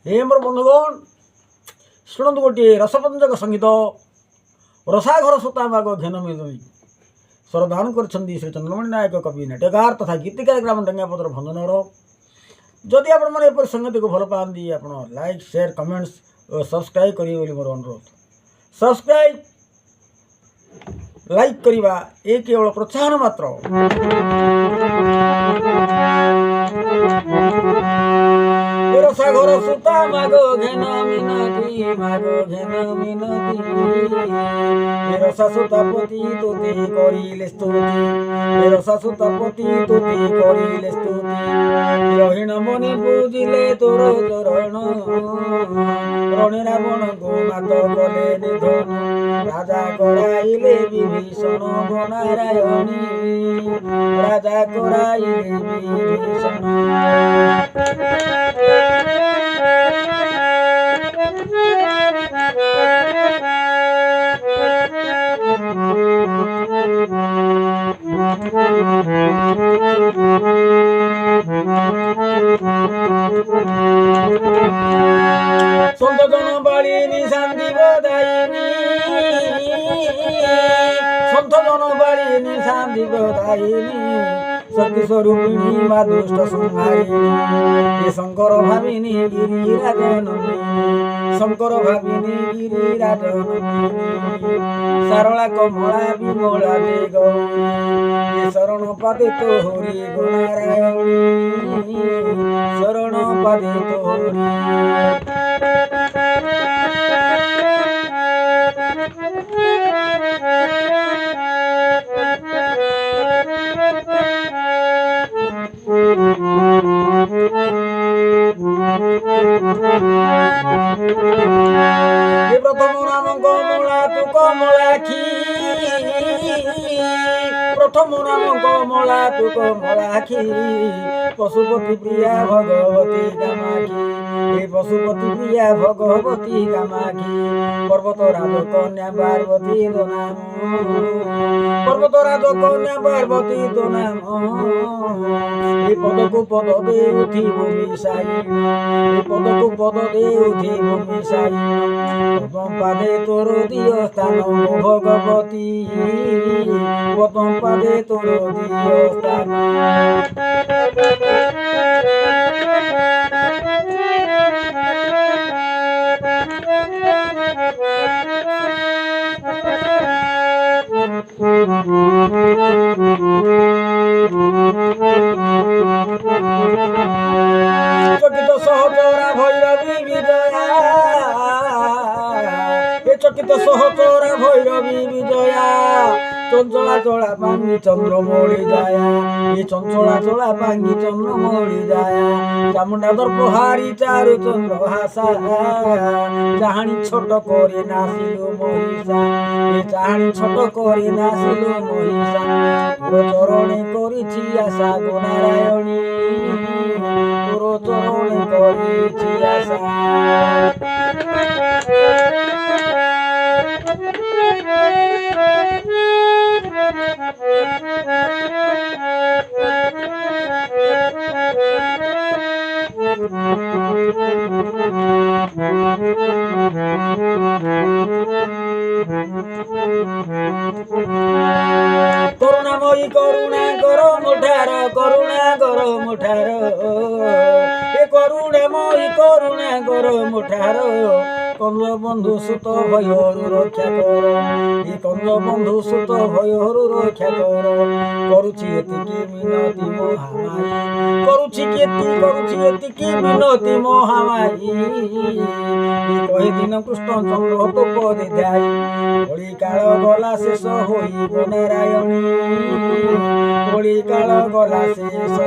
हे मोर बंधुगण शुणु गोटे रसपंचक संगीत रसाघर सुता माग घेन मिलनी स्वरदान कर श्री चंद्रमणि नायक कवि नाट्यकार तथा गीतिकार ग्राम डंगापत्र भंजनर। जदि आप संगीत को भल पाती आप लाइक शेयर कमेंट्स और सब्सक्राइब करेंगे मोर अनुरोध। सब्सक्राइब लाइक करवा ये केवल प्रोत्साहन मात्र। रसाघर सुता मागो घेन मिनती मागो घेन मिनती रसा सुतापति तुति करिले स्तुति रसा सुतापति तुति करिले स्तुति रहीन मनि पूजिले तोर चरण रणे रावण को मात कले निधन राजा कराइले विभीषण नारायणी राजा कराइले विभीषण। সন্ত জনবাড়িনী শান্তি বদায়িনী সন্ত জনবাড়িনী শান্তি বদায়িনী শক্তি স্বরূপিণী মা দুষ্ট সংহারিণী এ শঙ্কর ভাবিনী গিরিরাজ নন্দিনী শঙ্কর ভাবিনী গিরিরাজ নন্দিনী সারলা কমলা বিমলা দে গৌরী এ শরণ পাদে তোহরি গুণারায়ণী শরণ পাদে তোহরি। প্রথম নাম কমলা তু কমলাক্ষী প্রথম নাম কমলা তু কমলাক্ষী পশুপতি প্রিয়া ভগবতী কামাক্ষী এই পশুপতি প্রিয়া ভগবতী কামাক্ষী পর্বত রাজ কন্যা পার্বতী তো নাম পর্বত রাজ কন্যা পার্বতী তো নাম এই পদকু পদ দে উঠি ভূমি সাই এই পদকু পদ দে উঠি ভূমি সাই প্রথম পাদে তোর দিয় স্থান ভগবতী প্রথম পাদে তোর দিয় স্থান। চকিত সহচরা ভৈরবী বিজয়া চকিত সহচরা ভৈরবী বিজয়া চঞ্চলা চলা পাঙ্গি চন্দ্রমৌলি যায়া এ চঞ্চলা চলা পাঙ্গি চন্দ্রমৌলি যায়া চামুন্ডাদর প্রহারী চারু চন্দ্র হাসা চাহানি ছোট করে নাচিলু মহিষা এ চাহানি ছোট করে নাচিলু মহিষা তোর চরণে করিছি আশা গো নারায়ণী তোর চরণে করিছি আশা। করুণাময়ী করুণা কর মুঠার করুণা কর মুঠার এ করুণাময়ী করুণা কর মুঠার কন্দ বন্ধু সুত ভয়রু রক্ষা কর এ কন্দ বন্ধু সুত ভয়রু রক্ষা কর করুছি এতিকি মিনতি মহামায়ী করুছি এতিকি মিনতি মহামায়ী কহি দিন কৃষ্ণ চন্দ্র তোপ দিধাই কলি কাଳ গলা ଶେଷ ହୋଇବ ନାରାୟଣୀ କଳି କାଳ ଗଲା ଶେଷ